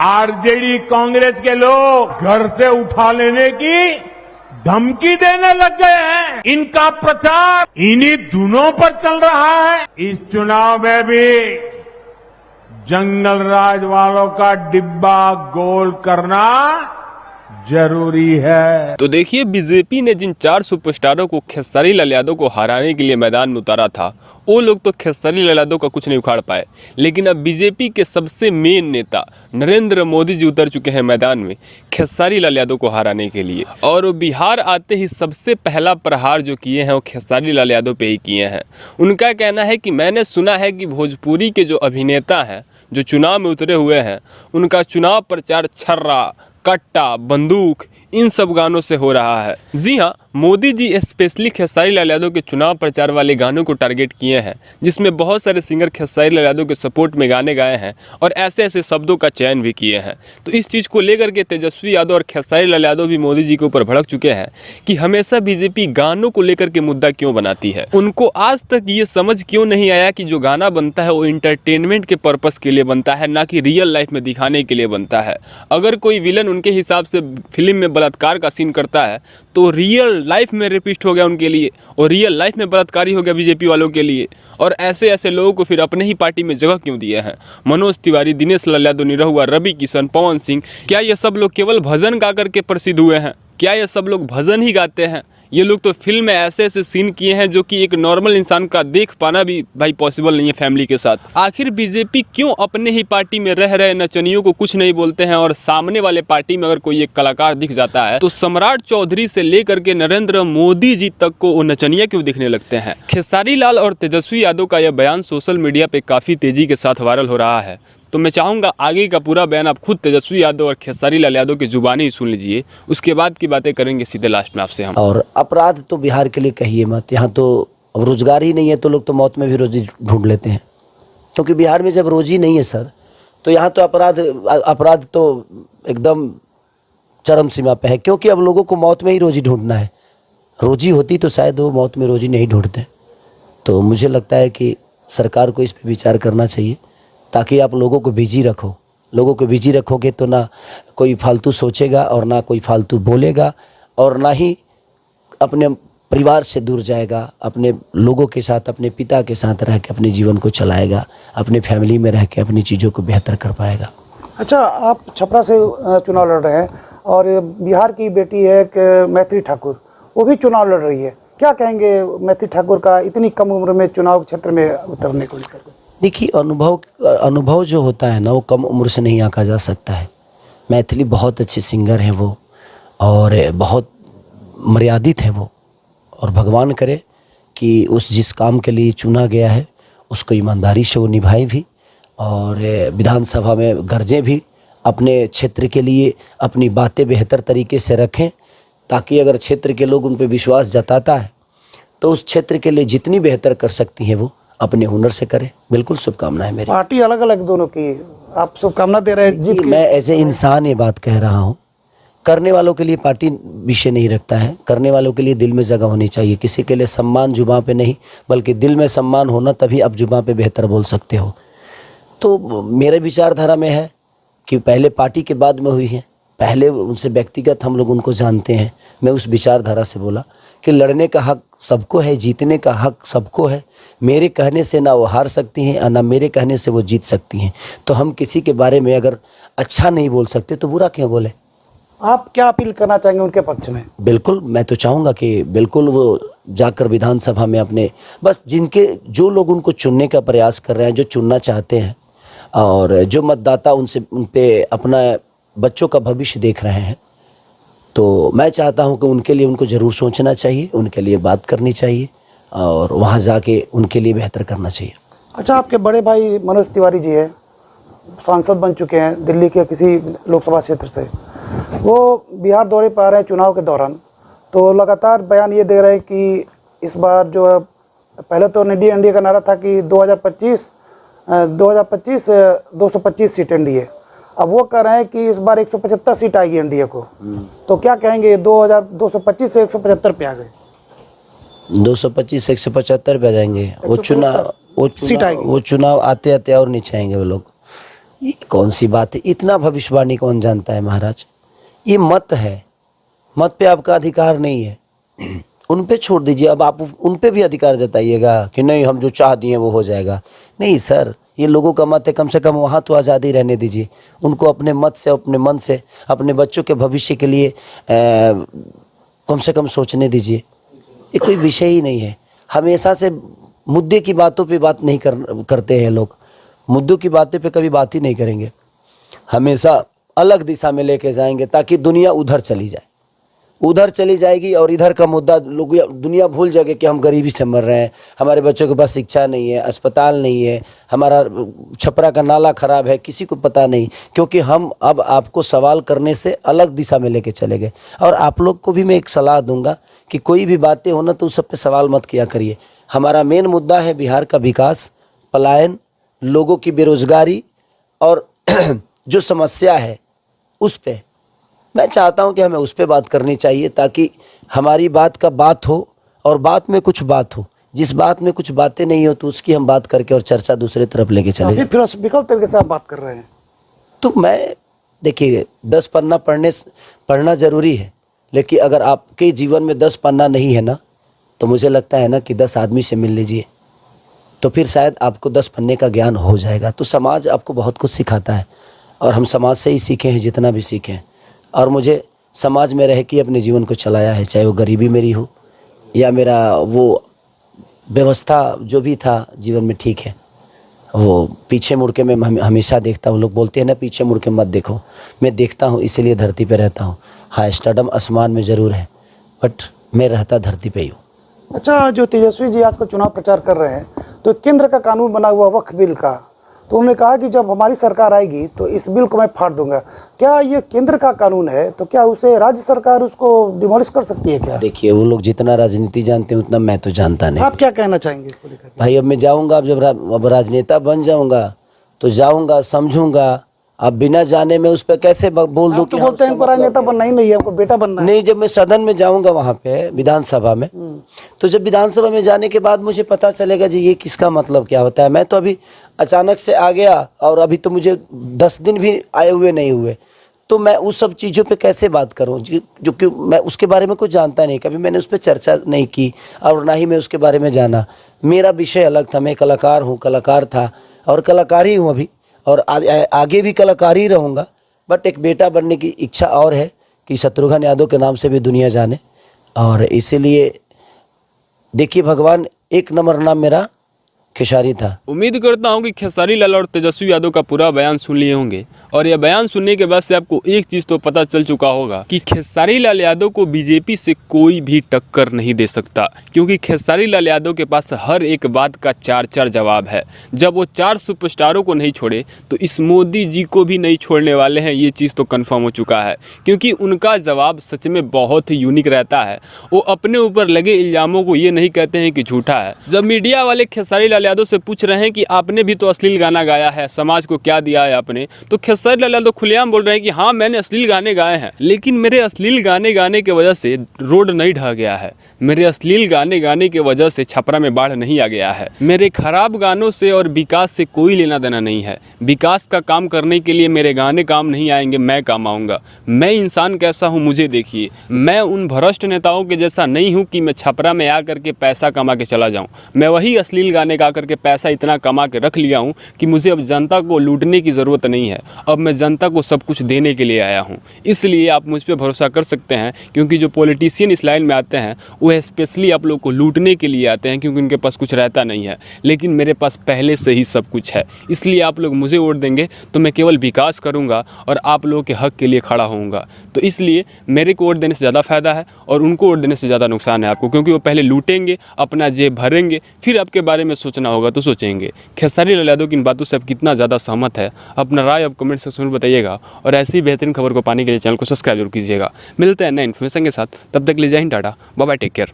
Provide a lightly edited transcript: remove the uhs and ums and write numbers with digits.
RJD Congress के लोग घर से उठा लेने की धमकी देने लग गए हैं। इनका प्रचार इन्हीं धुनों पर चल रहा है। इस चुनाव में भी जंगल राज वालों का डिब्बा गोल करना जरूरी है। तो देखिए, बीजेपी ने जिन 4 सुपरस्टारों को खेसारी लाल यादव को हराने के लिए मैदान में उतारा था, वो लोग तो खेसारी लाल यादव का कुछ नहीं उखाड़ पाए। लेकिन अब बीजेपी के सबसे मेन नेता नरेंद्र मोदी जी उतर चुके हैं मैदान में खेसारी लाल यादव को हराने के लिए। और वो बिहार आते ही सबसे पहला प्रहार जो किए हैं वो खेसारी लाल यादव पे ही किए हैं। उनका कहना है कि मैंने सुना है कि भोजपुरी के जो अभिनेता हैं जो चुनाव में उतरे हुए हैं, उनका चुनाव प्रचार छर्रा, कट्टा, बंदूक इन सब गानों से हो रहा है। जी हाँ, मोदी जी स्पेशली खेसारी लाल यादव के चुनाव प्रचार वाले गानों को टारगेट किए हैं, जिसमें बहुत सारे सिंगर खेसारी लाल यादव के सपोर्ट में गाने गाए हैं और ऐसे ऐसे शब्दों का चयन भी किए हैं। तो इस चीज़ को लेकर के तेजस्वी यादव और खेसारी लाल यादव भी मोदी जी के ऊपर भड़क चुके हैं कि हमेशा बीजेपी गानों को लेकर के मुद्दा क्यों बनाती है। उनको आज तक ये समझ क्यों नहीं आया कि जो गाना बनता है वो इंटरटेनमेंट के पर्पज़ के लिए बनता है, ना कि रियल लाइफ में दिखाने के लिए बनता है। अगर कोई विलन उनके हिसाब से फिल्म में बलात्कार का सीन करता है तो रियल लाइफ में रेपिस्ट हो गया उनके लिए, और रियल लाइफ में बलात्कारी हो गया बीजेपी वालों के लिए। और ऐसे ऐसे लोगों को फिर अपने ही पार्टी में जगह क्यों दिए हैं? मनोज तिवारी, दिनेश लाल यादव, निरहुआ, रवि किशन, पवन सिंह, क्या ये सब लोग केवल भजन गा करके प्रसिद्ध हुए हैं? क्या ये सब लोग भजन ही गाते हैं? ये लोग तो फिल्म में ऐसे ऐसे सीन किए हैं जो कि एक नॉर्मल इंसान का देख पाना भी भाई पॉसिबल नहीं है फैमिली के साथ। आखिर बीजेपी क्यों अपने ही पार्टी में रह रहे नचनियों को कुछ नहीं बोलते हैं, और सामने वाले पार्टी में अगर कोई एक कलाकार दिख जाता है तो सम्राट चौधरी से लेकर के नरेंद्र मोदी जी तक को वो नचनिया क्यों दिखने लगते हैं? खेसारी लाल और तेजस्वी यादव का यह बयान सोशल मीडिया पे काफ़ी तेजी के साथ वायरल हो रहा है। तो मैं चाहूँगा आगे का पूरा बयान आप खुद तेजस्वी यादव और खेसारी लाल यादव की जुबानी ही सुन लीजिए, उसके बाद की बातें करेंगे सीधे लास्ट में आपसे हम। और अपराध तो बिहार के लिए कहिए मत, यहाँ तो अब रोजगार ही नहीं है तो लोग तो मौत में भी रोजी ढूंढ लेते हैं, क्योंकि बिहार में जब रोजी नहीं है सर तो यहाँ तो अपराध तो एकदम चरम सीमा पे है, क्योंकि अब लोगों को मौत में ही रोजी ढूंढना है। रोजी होती तो शायद वो मौत में रोजी नहीं ढूंढते। तो मुझे लगता है कि सरकार को इस पर विचार करना चाहिए, ताकि आप लोगों को बिजी रखो। लोगों को बिजी रखोगे तो ना कोई फालतू सोचेगा और ना कोई फालतू बोलेगा, और ना ही अपने परिवार से दूर जाएगा, अपने लोगों के साथ, अपने पिता के साथ रह के अपने जीवन को चलाएगा, अपने फैमिली में रह के अपनी चीज़ों को बेहतर कर पाएगा। अच्छा, आप छपरा से चुनाव लड़ रहे हैं और बिहार की बेटी है एक मैथिली ठाकुर, वो भी चुनाव लड़ रही है। क्या कहेंगे मैथिली ठाकुर का इतनी कम उम्र में चुनाव क्षेत्र में उतरने को लेकर? देखिए, अनुभव जो होता है ना वो कम उम्र से नहीं आंका जा सकता है। मैथिली बहुत अच्छे सिंगर हैं वो, और बहुत मर्यादित है वो, और भगवान करे कि उस जिस काम के लिए चुना गया है उसको ईमानदारी से वो निभाए भी, और विधानसभा में गरजे भी, अपने क्षेत्र के लिए अपनी बातें बेहतर तरीके से रखें, ताकि अगर क्षेत्र के लोग उन पर विश्वास जताता है तो उस क्षेत्र के लिए जितनी बेहतर कर सकती हैं वो अपने हुनर से करें। बिल्कुल शुभकामनाएं मेरी। पार्टी अलग अलग दोनों की, आप शुभकामना दे रहे हैं जीत की। मैं ऐसे इंसान ये बात कह रहा हूँ, करने वालों के लिए पार्टी विषय नहीं रखता है, करने वालों के लिए दिल में जगह होनी चाहिए। किसी के लिए सम्मान जुबान पे नहीं, बल्कि दिल में सम्मान होना, तभी आप जुबान पे बेहतर बोल सकते हो। तो मेरे विचारधारा में है कि पहले पार्टी के बाद में हुई है, पहले उनसे व्यक्तिगत हम लोग उनको जानते हैं। मैं उस विचारधारा से बोला कि लड़ने का हक सबको है, जीतने का हक सबको है। मेरे कहने से ना वो हार सकती हैं और ना मेरे कहने से वो जीत सकती हैं। तो हम किसी के बारे में अगर अच्छा नहीं बोल सकते तो बुरा क्यों बोले? आप क्या अपील करना चाहेंगे उनके पक्ष में? बिल्कुल, मैं तो चाहूँगा कि बिल्कुल वो जाकर विधानसभा में अपने, बस जिनके जो लोग उनको चुनने का प्रयास कर रहे हैं, जो चुनना चाहते हैं, और जो मतदाता उनसे उन पे अपना बच्चों का भविष्य देख रहे हैं, तो मैं चाहता हूं कि उनके लिए उनको ज़रूर सोचना चाहिए, उनके लिए बात करनी चाहिए, और वहां जाके उनके लिए बेहतर करना चाहिए। अच्छा, आपके बड़े भाई मनोज तिवारी जी है, सांसद बन चुके हैं दिल्ली के किसी लोकसभा क्षेत्र से, वो बिहार दौरे पर आ रहे हैं चुनाव के दौरान, तो लगातार बयान ये दे रहे हैं कि इस बार जो है, पहले तो एनडीए का नारा था कि 2025 225 सीट एनडीए, अब वो कह रहे हैं कि इस बार 175 सीट आएगी एनडीए को। तो क्या कहेंगे, 225 से 175 पे आ गए? 225 से 175 पे आ जाएंगे। वो चुनाव सीट आएगी। वो चुनाव आते आते और नीचे आएंगे वो लोग। ये कौन सी बात है? इतना भविष्यवाणी कौन जानता है महाराज? ये मत है, मत पे आपका अधिकार नहीं है, उन पे छोड़ दीजिए। अब आप उन पे भी अधिकार जताइएगा कि नहीं हम जो चाह दिए वो हो जाएगा। नहीं सर, ये लोगों का मत है, कम से कम वहाँ तो आज़ादी रहने दीजिए उनको, अपने मत से, अपने मन से, अपने बच्चों के भविष्य के लिए कम से कम सोचने दीजिए। ये कोई विषय ही नहीं है। हमेशा से मुद्दे की बातों पे बात नहीं करते हैं लोग, मुद्दों की बातें पे कभी बात ही नहीं करेंगे, हमेशा अलग दिशा में लेके जाएंगे ताकि दुनिया उधर चली जाए, उधर चली जाएगी और इधर का मुद्दा लोग, दुनिया भूल जाएगी कि हम गरीबी से मर रहे हैं, हमारे बच्चों के पास शिक्षा नहीं है, अस्पताल नहीं है, हमारा छपरा का नाला खराब है, किसी को पता नहीं, क्योंकि हम अब आपको सवाल करने से अलग दिशा में लेके चले गए। और आप लोग को भी मैं एक सलाह दूंगा कि कोई भी बातें हो ना तो उस सब पे सवाल मत किया करिए। हमारा मेन मुद्दा है बिहार का विकास, पलायन, लोगों की बेरोजगारी और जो समस्या है उस पे मैं चाहता हूं कि हमें उस पे बात करनी चाहिए ताकि हमारी बात का बात हो और बात में कुछ बात हो। जिस बात में कुछ बातें नहीं हो तो उसकी हम बात करके और चर्चा दूसरे तरफ लेके चले जाएं। फिलोसफिकल तरीके से आप बात कर रहे हैं तो मैं देखिए 10 पन्ना पढ़ना ज़रूरी है, लेकिन अगर आपके जीवन में 10 पन्ना नहीं है ना तो मुझे लगता है ना कि 10 आदमी से मिल लीजिए तो फिर शायद आपको 10 पन्ने का ज्ञान हो जाएगा। तो समाज आपको बहुत कुछ सिखाता है और हम समाज से ही सीखे हैं जितना भी सीखे हैं, और मुझे समाज में रह के अपने जीवन को चलाया है, चाहे वो गरीबी मेरी हो या मेरा वो व्यवस्था जो भी था जीवन में ठीक है। वो पीछे मुड़ के मैं हमेशा देखता हूँ, लोग बोलते हैं ना पीछे मुड़ के मत देखो, मैं देखता हूँ इसीलिए धरती पे रहता हूँ। हाँ, स्टारडम आसमान में ज़रूर है बट मैं रहता धरती पे ही हूँ। अच्छा, जो तेजस्वी जी आजकल चुनाव प्रचार कर रहे हैं तो केंद्र का कानून बना हुआ वक्फ बिल का, तो उन्होंने कहा कि जब हमारी सरकार आएगी तो इस बिल को मैं फाड़ दूंगा। क्या ये केंद्र का कानून है तो क्या उसे राज्य सरकार उसको डिमोलिश कर सकती है क्या? देखिए वो लोग जितना राजनीति जानते हैं उतना मैं तो जानता नहीं। आप क्या कहना चाहेंगे इसको लेकर? भाई अब मैं जाऊंगा, अब राजनेता बन जाऊंगा तो जाऊंगा, समझूंगा। अब बिना जाने में उस पर कैसे बोल दूं तो बोलते हैं राजनेता बनना ही नहीं है, हमको बेटा बनना है। नहीं, जब मैं सदन में जाऊंगा वहां पे विधानसभा में, तो जब विधानसभा में जाने के बाद मुझे पता चलेगा जी ये किसका मतलब क्या होता है। मैं तो अभी अचानक से आ गया और अभी तो मुझे 10 दिन भी आए हुए नहीं हुए, तो मैं उस सब चीज़ों पे कैसे बात करूं जो कि मैं उसके बारे में कुछ जानता नहीं, कभी मैंने उस पर चर्चा नहीं की और ना ही मैं उसके बारे में जाना। मेरा विषय अलग था, मैं कलाकार हूँ, कलाकार था और कलाकार ही हूँ अभी और आगे भी कलाकार ही रहूँगा। बट एक बेटा बनने की इच्छा और है कि शत्रुघ्न यादव के नाम से भी दुनिया जाने, और इसीलिए देखिए भगवान एक नंबर नाम मेरा खेसारी था। उम्मीद करता हूं कि खेसारी लाल और तेजस्वी यादव का पूरा बयान सुन लिए होंगे और यह बयान सुनने के बाद से आपको एक चीज़ तो पता चल चुका होगा कि खेसारी लाल यादव को बीजेपी से कोई भी टक्कर नहीं दे सकता, क्योंकि खेसारी लाल यादव के पास हर एक बात का 4 जवाब है। जब वो 4 सुपरस्टारों को नहीं छोड़े तो इस मोदी जी को भी नहीं छोड़ने वाले हैं, ये चीज़ तो कन्फर्म हो चुका है, क्योंकि उनका जवाब सच में बहुत ही यूनिक रहता है। वो अपने ऊपर लगे इल्ज़ामों को ये नहीं कहते हैं कि झूठा है। जब मीडिया वाले खेसारी लाल यादव से पूछ रहे हैं कि आपने भी तो अश्लील गाना गाया है, समाज को क्या दिया है आपने, तो खेसारी लाल यादव खुलेआम बोल रहे हैं कि हाँ मैंने अश्लील गाने गाए हैं, लेकिन मेरे अश्लील गाने गाने की वजह से रोड नहीं ढह गया है, मेरे अश्लील गाने गाने की वजह से छपरा में बाढ़ नहीं आ गया है। मेरे खराब गानों से और विकास से कोई लेना देना नहीं है। विकास का काम करने के लिए मेरे गाने काम नहीं आएंगे, मैं काम आऊँगा। मैं इंसान कैसा हूँ मुझे देखिए, मैं उन भ्रष्ट नेताओं के जैसा नहीं हूँ कि मैं छपरा में आ करके पैसा कमा के चला जाऊँ। मैं वही अश्लील गाने गा करके पैसा इतना कमा के रख लिया हूँ कि मुझे अब जनता को लूटने की ज़रूरत नहीं है। अब मैं जनता को सब कुछ देने के लिए आया हूँ, इसलिए आप मुझ पर भरोसा कर सकते हैं, क्योंकि जो पॉलिटिशियन इस लाइन में आते हैं वह स्पेशली आप लोग को लूटने के लिए आते हैं, क्योंकि उनके पास कुछ रहता नहीं है। लेकिन मेरे पास पहले से ही सब कुछ है, इसलिए आप लोग मुझे वोट देंगे तो मैं केवल विकास करूँगा और आप लोगों के हक के लिए खड़ा होऊंगा। तो इसलिए मेरे को वोट देने से ज़्यादा फ़ायदा है और उनको वोट देने से ज़्यादा नुकसान है आपको, क्योंकि वो पहले लूटेंगे, अपना जेब भरेंगे, फिर आपके बारे में सोचना होगा तो सोचेंगे। खेसारी लाल यादव की इन बातों से आप कितना ज़्यादा सहमत है, अपना राय आप कमेंट सेक्शन में बताइएगा और ऐसी ही बेहतरीन खबर को पाने के लिए चैनल को सब्सक्राइब जरूर कीजिएगा। मिलते हैं नए इन्फॉर्मेशन के साथ, तब तक ले जय हिंद, tata, bye bye, take care.